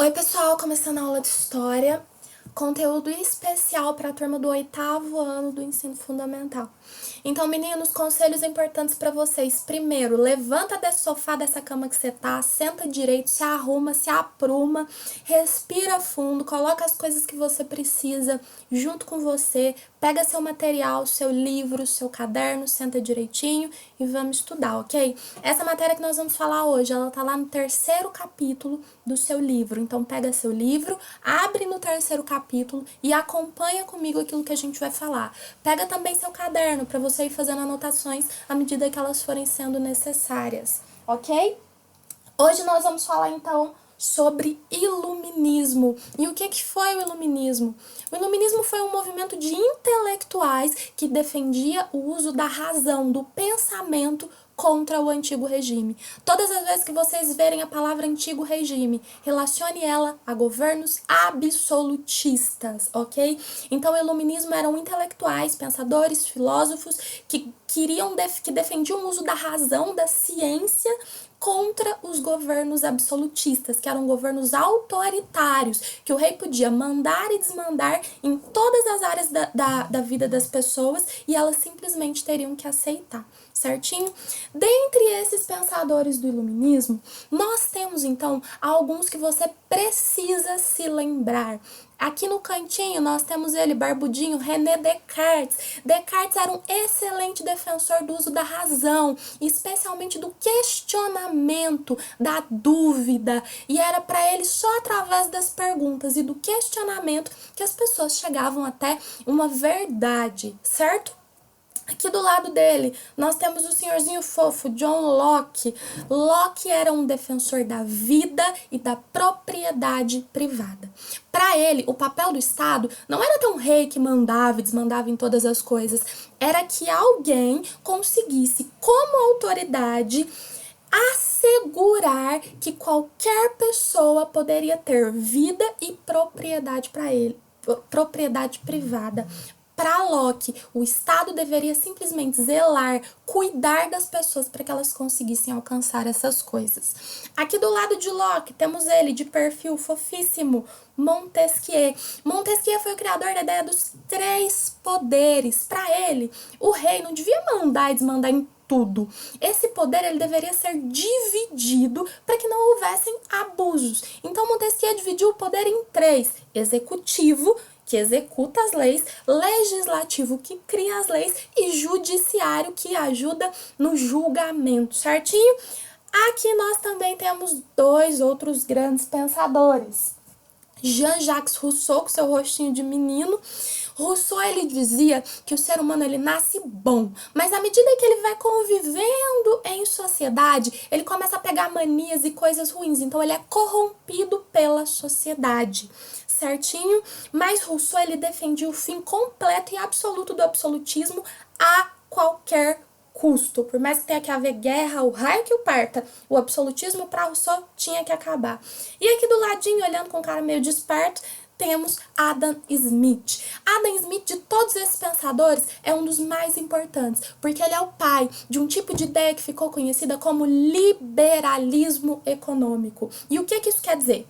Oi pessoal, começando a aula de História, conteúdo especial para a turma do 8º ano do ensino fundamental. Então, meninos, conselhos importantes para vocês. Primeiro, levanta desse sofá, dessa cama que você tá, senta direito, se arruma, se apruma, respira fundo, coloca as coisas que você precisa junto com você, pega seu material, seu livro, seu caderno, senta direitinho e vamos estudar, ok? Essa matéria que nós vamos falar hoje, ela tá lá no 3º capítulo do seu livro. Então, pega seu livro, abre no 3º capítulo e acompanha comigo aquilo que a gente vai falar. Pega também seu caderno para você ir fazendo anotações à medida que elas forem sendo necessárias, ok? Hoje nós vamos falar então sobre iluminismo. E o que foi o iluminismo? O iluminismo foi um movimento de intelectuais que defendia o uso da razão, do pensamento contra o antigo regime. Todas as vezes que vocês verem a palavra antigo regime, relacione ela a governos absolutistas, ok? Então, o iluminismo eram intelectuais, pensadores, filósofos que que defendiam o uso da razão, da ciência contra os governos absolutistas, que eram governos autoritários, que o rei podia mandar e desmandar em todas as áreas da vida das pessoas e elas simplesmente teriam que aceitar, certinho? Dentre esses pensadores do iluminismo, nós temos então alguns que você precisa se lembrar. Aqui no cantinho nós temos ele, barbudinho, René Descartes. Descartes era um excelente defensor do uso da razão, especialmente do questionamento, da dúvida. E era para ele só através das perguntas e do questionamento que as pessoas chegavam até uma verdade, certo? Aqui do lado dele, nós temos o senhorzinho fofo, John Locke. Locke era um defensor da vida e da propriedade privada. Para ele, o papel do Estado não era ter um rei que mandava e desmandava em todas as coisas. Era que alguém conseguisse, como autoridade, assegurar que qualquer pessoa poderia ter vida e propriedade para ele, propriedade privada. Para Locke, o Estado deveria simplesmente zelar, cuidar das pessoas para que elas conseguissem alcançar essas coisas. Aqui do lado de Locke, temos ele, de perfil fofíssimo, Montesquieu. Montesquieu foi o criador da ideia dos 3 poderes. Para ele, o rei não devia mandar e desmandar em tudo. Esse poder ele deveria ser dividido para que não houvessem abusos. Então, Montesquieu dividiu o poder em 3: executivo, que executa as leis, legislativo, que cria as leis, e judiciário, que ajuda no julgamento, certinho? Aqui nós também temos 2 outros grandes pensadores. Jean-Jacques Rousseau, com seu rostinho de menino. Rousseau, ele dizia que o ser humano ele nasce bom, mas à medida que ele vai convivendo em sociedade, ele começa a pegar manias e coisas ruins, então ele é corrompido pela sociedade, certinho? Mas Rousseau, ele defendia o fim completo e absoluto do absolutismo a qualquer custo. Por mais que tenha que haver guerra, o raio que o parta, o absolutismo para Rousseau tinha que acabar. E aqui do ladinho, olhando com um cara meio desperto, temos Adam Smith. Adam Smith, de todos esses pensadores, é um dos mais importantes, porque ele é o pai de um tipo de ideia que ficou conhecida como liberalismo econômico. E o que isso quer dizer?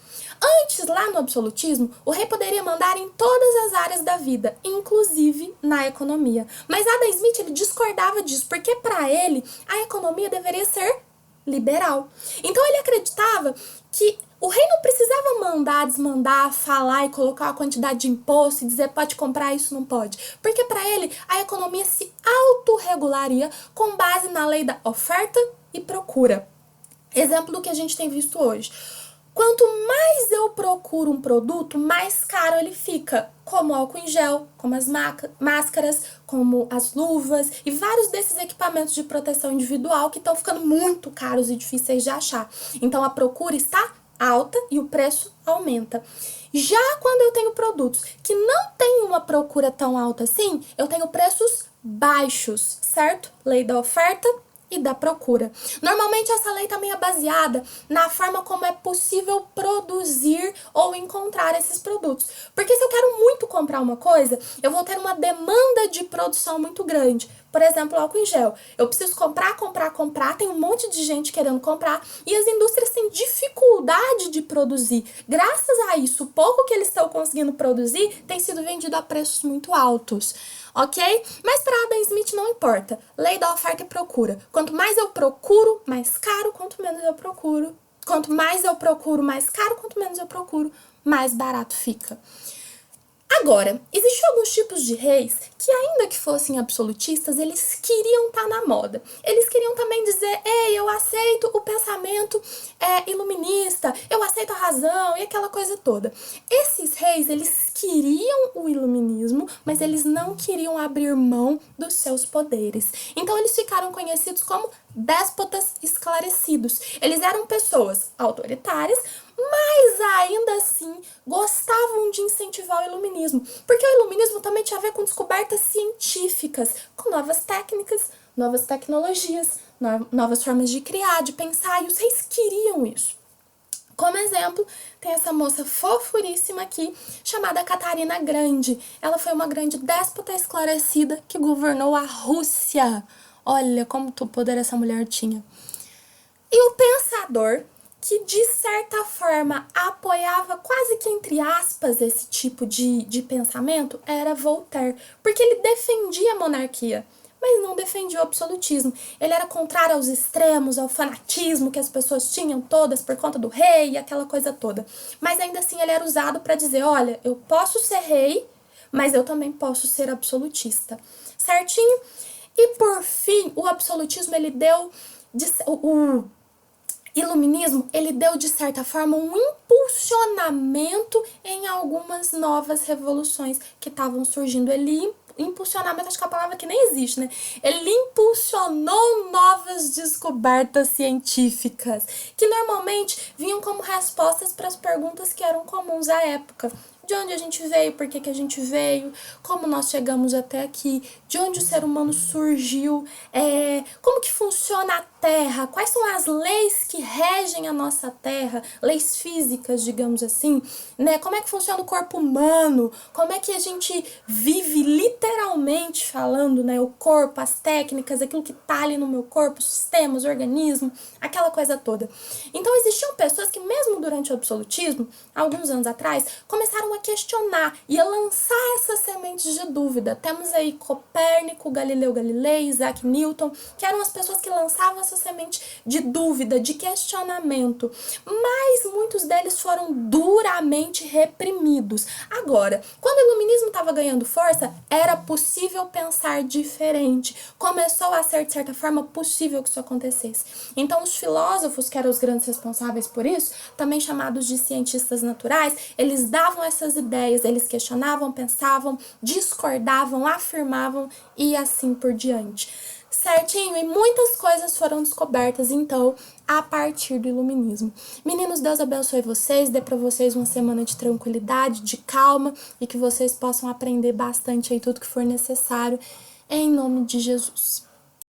Antes, lá no absolutismo, o rei poderia mandar em todas as áreas da vida, inclusive na economia. Mas Adam Smith, ele discordava disso, porque para ele, a economia deveria ser liberal. Então ele acreditava que o rei não precisava mandar, desmandar, falar e colocar a quantidade de imposto e dizer pode comprar isso, não pode. Porque para ele a economia se autorregularia com base na lei da oferta e procura. Exemplo do que a gente tem visto hoje. Quanto mais eu procuro um produto, mais caro ele fica, como álcool em gel, como as máscaras, como as luvas e vários desses equipamentos de proteção individual que estão ficando muito caros e difíceis de achar. Então a procura está alta e o preço aumenta. Já quando eu tenho produtos que não têm uma procura tão alta assim, eu tenho preços baixos, certo? Lei da oferta e da procura. Normalmente essa lei também é baseada na forma como é possível produzir ou encontrar esses produtos. Porque se eu quero muito comprar uma coisa, eu vou ter uma demanda de produção muito grande. Por exemplo, álcool em gel. Eu preciso comprar, tem um monte de gente querendo comprar e as indústrias têm dificuldade de de produzir. Graças a isso, o pouco que eles estão conseguindo produzir tem sido vendido a preços muito altos, ok? Mas para Adam Smith não importa. Lei da oferta e procura. Quanto mais eu procuro, mais caro. Quanto menos eu procuro. Quanto mais eu procuro, mais caro. Quanto menos eu procuro, mais barato fica. Agora, existiam alguns tipos de reis que, ainda que fossem absolutistas, eles queriam estar na moda. Eles queriam também dizer, ei, eu aceito o pensamento iluminista, eu aceito a razão e aquela coisa toda. Esses reis, eles queriam o iluminismo, mas eles não queriam abrir mão dos seus poderes. Então, eles ficaram conhecidos como déspotas esclarecidos. Eles eram pessoas autoritárias, mas ainda assim gostavam de incentivar o iluminismo, porque o iluminismo também tinha a ver com descobertas científicas, com novas técnicas, novas tecnologias, novas formas de criar, de pensar, e os reis queriam isso. Como exemplo, tem essa moça fofuríssima aqui, chamada Catarina Grande. Ela foi uma grande déspota esclarecida que governou a Rússia. Olha como poder essa mulher tinha. E o pensador que, de certa forma, apoiava quase que entre aspas esse tipo de pensamento era Voltaire, porque ele defendia a monarquia, mas não defendia o absolutismo. Ele era contrário aos extremos, ao fanatismo que as pessoas tinham todas por conta do rei e aquela coisa toda. Mas ainda assim ele era usado para dizer, olha, eu posso ser rei, mas eu também posso ser absolutista. Certinho? E por fim, o absolutismo, ele deu... O iluminismo, ele deu, de certa forma, um impulsionamento em algumas novas revoluções que estavam surgindo. Ele impulsionamento, acho que é uma palavra que nem existe, né? Ele impulsionou novas descobertas científicas, que normalmente vinham como respostas para as perguntas que eram comuns à época. De onde a gente veio, por que a gente veio, como nós chegamos até aqui, de onde o ser humano surgiu, como que funciona a Terra, quais são as leis que regem a nossa Terra, leis físicas, digamos assim, né? Como é que funciona o corpo humano, como é que a gente vive literalmente falando, né? O corpo, as técnicas, aquilo que tá ali no meu corpo, os sistemas, o organismo, aquela coisa toda. Então existiam pessoas que mesmo durante o absolutismo, alguns anos atrás, começaram a questionar e a lançar essas sementes de dúvida. Temos aí Copérnico, Galileu Galilei, Isaac Newton, que eram as pessoas que lançavam essa semente de dúvida, de questionamento. Mas muitos deles foram duramente reprimidos. Agora, quando o iluminismo estava ganhando força, era possível pensar diferente. Começou a ser, de certa forma, possível que isso acontecesse. Então, os filósofos, que eram os grandes responsáveis por isso, também chamados de cientistas naturais, eles davam essas ideias, eles questionavam, pensavam, discordavam, afirmavam e assim por diante. Certinho? E muitas coisas foram descobertas, então, a partir do iluminismo. Meninos, Deus abençoe vocês, dê para vocês uma semana de tranquilidade, de calma, e que vocês possam aprender bastante aí tudo que for necessário, em nome de Jesus.